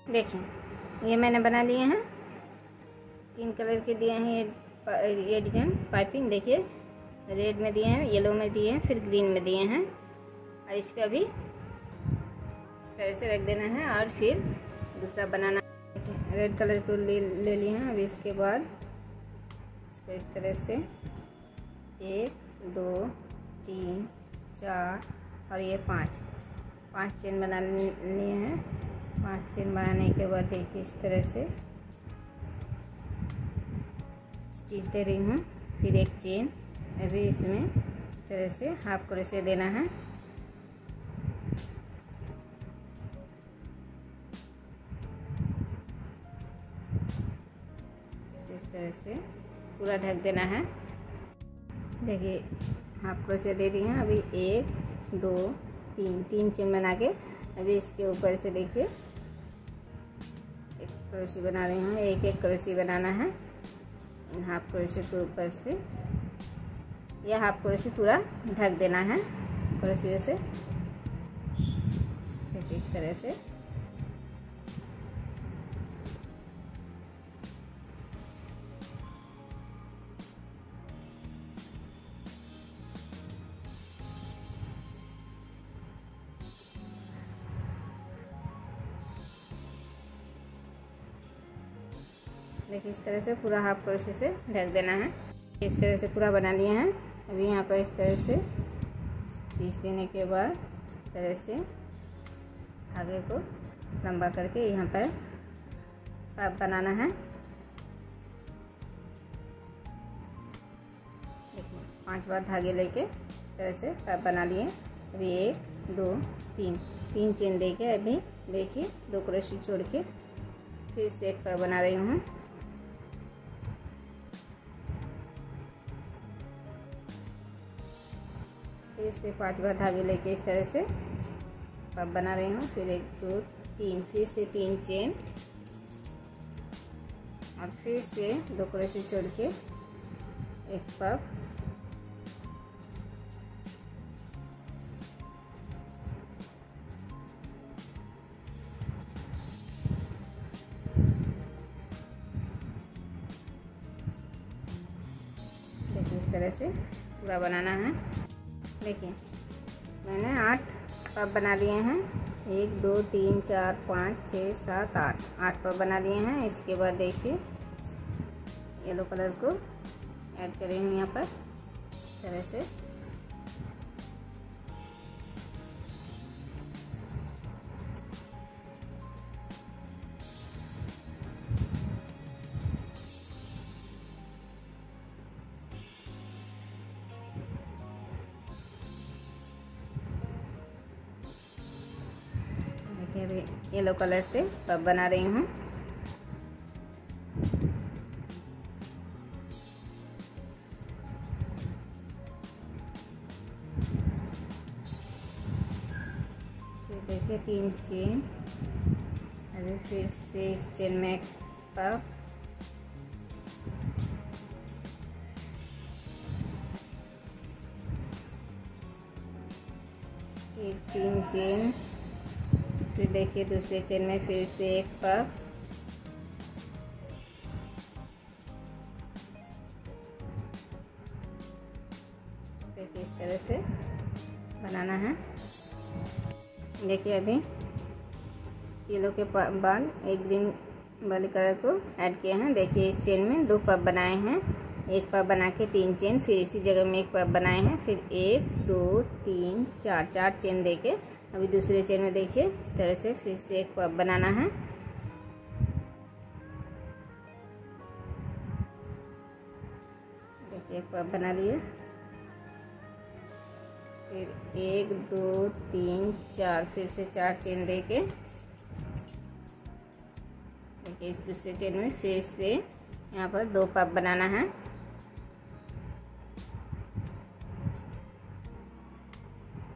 देखिए ये मैंने बना लिए हैं, 3 कलर के दिए हैं ये डिजाइन पाइपिंग। देखिए रेड में दिए हैं, येलो में दिए हैं, फिर ग्रीन में दिए हैं। और इसका भी इस तरह से रख देना है और फिर दूसरा बनाना। रेड कलर को ले लिए हैं। अब इसके बाद इसको इस तरह से 1 2 3 4 और ये 5 चेन बना लिए हैं। 5 चेन बनाने के बाद देखिए इस तरह से स्टिच दे रही हूँ। फिर एक चेन अभी इसमें इस तरह से हाफ क्रोशे देना है। इस तरह से पूरा ढक देना है। देखिए हाफ क्रोशे दे दी हैं। अभी 1 2 3 चेन बना के अभी इसके ऊपर से देखिए एक क्रोशे बना रही हूँ। एक क्रोशे बनाना है इन हाफ क्रोशे के ऊपर से। यह हाफ क्रोशे पूरा ढक देना है क्रोशे से। इस तरह से देखिए इस तरह से पूरा हाफ क्रोशे से ढक देना है। इस तरह से पूरा बना लिए हैं। अभी यहाँ पर इस तरह से स्टिच देने के बाद इस तरह से धागे को लंबा करके यहाँ पर पाइप बनाना है। देखिए 5 बार धागे लेके इस तरह से पाइप बना लिए। अभी 1 2 3 चेन देके अभी देखिए 2 क्रोशे छोड़ के फिर से एक पाइप बना रही हूँ। फिर से 5 बार धागे लेके इस तरह से पब बना रही हूँ। फिर 1 2 3 फिर से 3 चेन और फिर से 2 क्रोशे छोड़ के एक पब। देखिए इस तरह से पूरा बनाना है। देखिए मैंने 8 पब बना लिए हैं। 1 2 3 4 5 6 7 8 पब बना लिए हैं। इसके बाद देखिए येलो कलर को ऐड करेंगे यहाँ पर इस तरह से। अभी येलो कलर से पब बना रही हूँ। फिर देखिए 3 चेन। अभी फिर से इस चेन में पब। फिर 3 चेन। फिर देखिए दूसरे चेन में फिर से एक पब। देखिए इस तरह से बनाना है। देखिए अभी येलो के बाद एक ग्रीन वाले कलर को ऐड किए हैं। देखिए इस चेन में 2 पब बनाए हैं। एक पब बना के 3 चेन, फिर इसी जगह में एक पब बनाए हैं। फिर 1 2 3 4 चेन देके अभी दूसरे चेन में देखिए इस तरह से फिर से एक पब बनाना है। देखिए एक पब बना लिए। फिर 1 2 3 4 फिर से 4 चेन देके देखिए इस दूसरे चेन में फिर से यहाँ पर 2 पब बनाना है।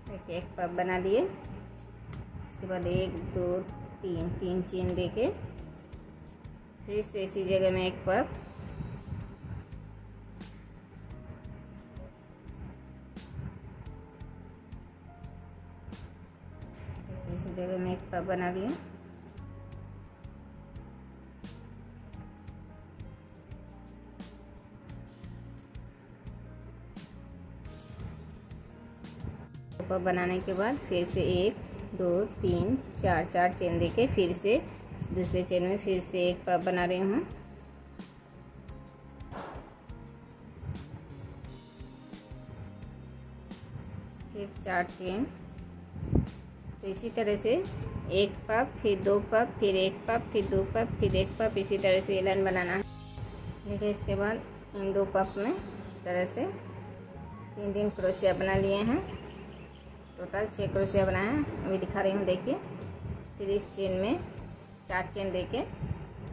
देखिए एक पब बना लिए। उसके बाद 1 2 3 चेन देके फिर से इसी जगह में एक पब। इसी जगह में एक पब बना लिए। पफ बनाने के बाद फिर से 1 2 3 4 4 चेन देके फिर से दूसरे चेन में फिर से एक पफ बना रही हूँ। फिर 4 चेन। तो इसी तरह से एक पफ, फिर 2 पफ, फिर एक पफ, फिर 2 पफ, फिर एक पफ, इसी तरह से ये लाइन बनाना है। देखिए इसके बाद इन 2 पफ में इस तरह से 3 क्रोशिया बना लिए हैं। टोटल 6 क्रोशिया बनाए हैं, अभी दिखा रही हूँ। देखिए फिर इस चेन में 4 चेन देके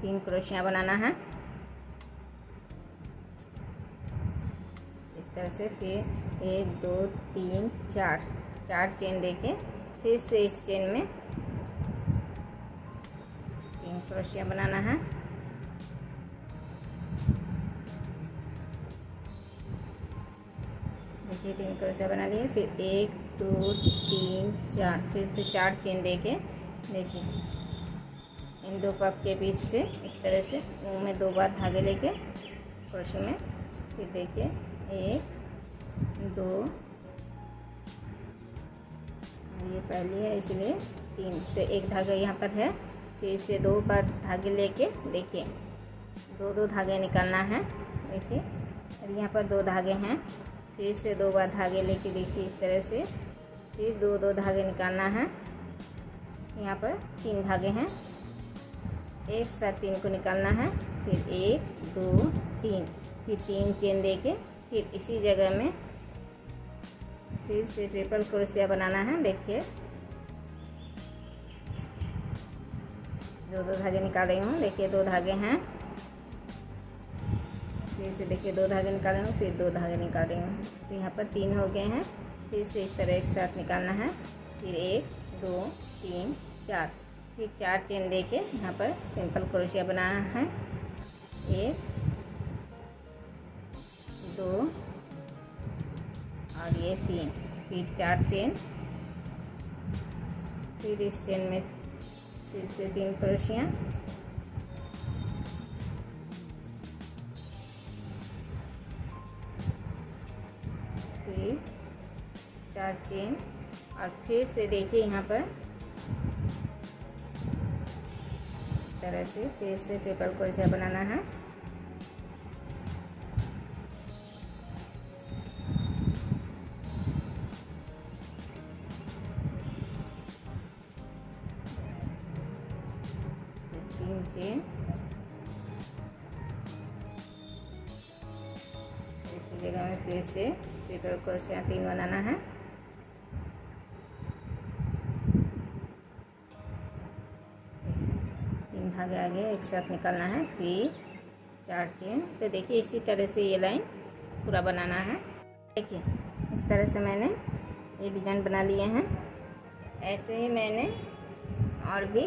3 क्रोशिया बनाना है इस तरह से। फिर 1 2 3 4 चेन देके फिर से इस चेन में 3 क्रोशिया बनाना है। देखिए 3 क्रोशिया बना लिए। फिर 1 2 3 4 फिर से 4 चेन देके देखिए इन 2 पफ के बीच से इस तरह से मुंह में 2 बार धागे लेके क्रोशिया में। फिर देखिए 1 2 ये पहली है इसलिए 3 से एक धागा यहाँ पर है। फिर से 2 बार धागे लेके देखिए 2 धागे निकालना है। देखिए और यहाँ पर 2 धागे हैं। फिर से 2 बार धागे लेके देखिए इस तरह से फिर 2 धागे निकालना है। यहाँ पर 3 धागे हैं, एक साथ 3 को निकालना है। फिर 1 2 3 फिर 3 चेन देके फिर इसी जगह में फिर से ट्रिपल क्रोशिया बनाना है। देखिए 2 धागे निकाल रही हूँ। देखिए 2 धागे हैं। फिर से देखिए 2 धागे निकाल रही हूँ, फिर 2 धागे निकाल रही हूँ। तो यहाँ पर 3 हो गए हैं। फिर से इस तरह एक साथ निकालना है। फिर 1 2 3 4 फिर 4 चेन देके यहाँ पर सिंपल क्रोशिया बनाना है। 1 2 और ये 3 फिर 4 चेन। फिर इस चेन में फिर से 3 क्रोशिया। फिर 4 चेन और फिर से देखिए यहाँ पर इस तरह से फिर से ट्रिपल क्रोशिया बनाना है। चेन इसी जगह में फिर से ट्रिपल क्रोशिया 3 बनाना है। धागे आगे एक साथ निकालना है। फिर 4 चेन। तो देखिए इसी तरह से ये लाइन पूरा बनाना है। देखिए इस तरह से मैंने ये डिज़ाइन बना लिए हैं। ऐसे ही मैंने और भी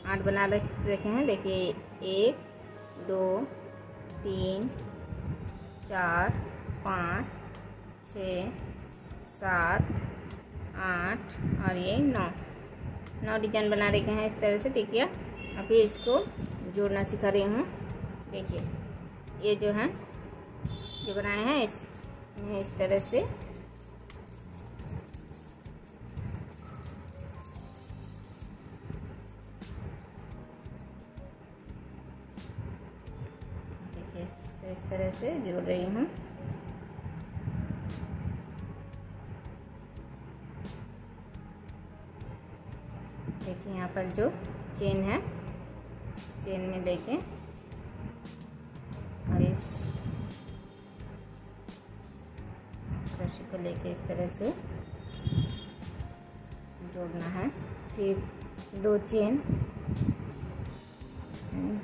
8 बना रखे हैं। देखिए 1 2 3 4 5 6 7 8 और ये 9 डिजाइन बना रखे हैं इस तरह से। ठीक है, अभी इसको जोड़ना सिखा रही हूँ। देखिए ये जो है जो बनाए हैं इस तरह से देखिए इस तरह से जोड़ रही हूँ। देखिए यहाँ पर जो चेन है चेन में देखें और इस रस्सी को लेके इस तरह से जोड़ना है। फिर 2 चेन।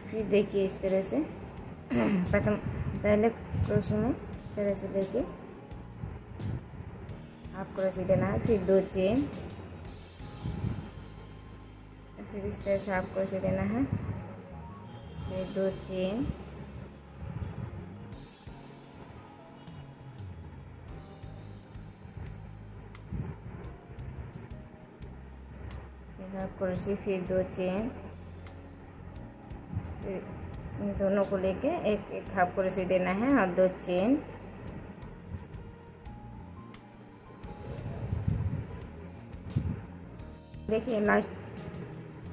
फिर देखिए इस तरह से पहले क्रोशे में इस तरह से देखिए हाफ क्रोशे देना है। फिर 2 चेन। फिर इस तरह से हाफ क्रोशे देना है। फिर 2 चेन। फिर हाफ क्रोशे, फिर 2 चेन। फिर इन दोनों को लेके एक हाफ क्रोशे देना है और 2 चेन। देखिए लास्ट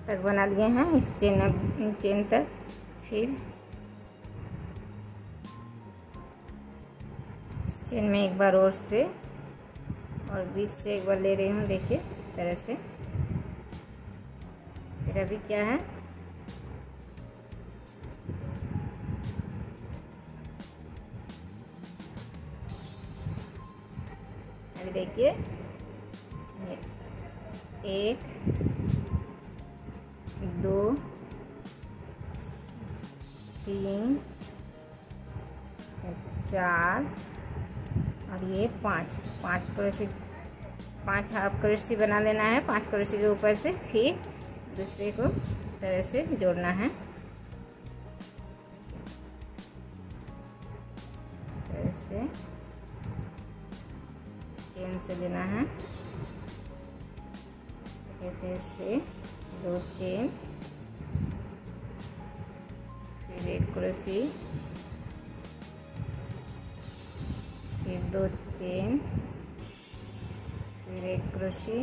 तक बना लिए हैं इस चेन तक। फिर इस चेन में एक बार और से और बीच से एक बार ले रही हूँ, देखिए इस तरह से। फिर अभी क्या है, अभी देखिए 1 2 3 4 और ये 5 क्रोशे, 5 हाफ क्रोशे बना लेना है 5 क्रोशे के ऊपर से। फिर दूसरे को इस तरह से जोड़ना है, इस तरह से चेन से लेना है। फिर से 2 चेन, फिर 1 क्रोशे, फिर 2 चेन, फिर 1 क्रोशे,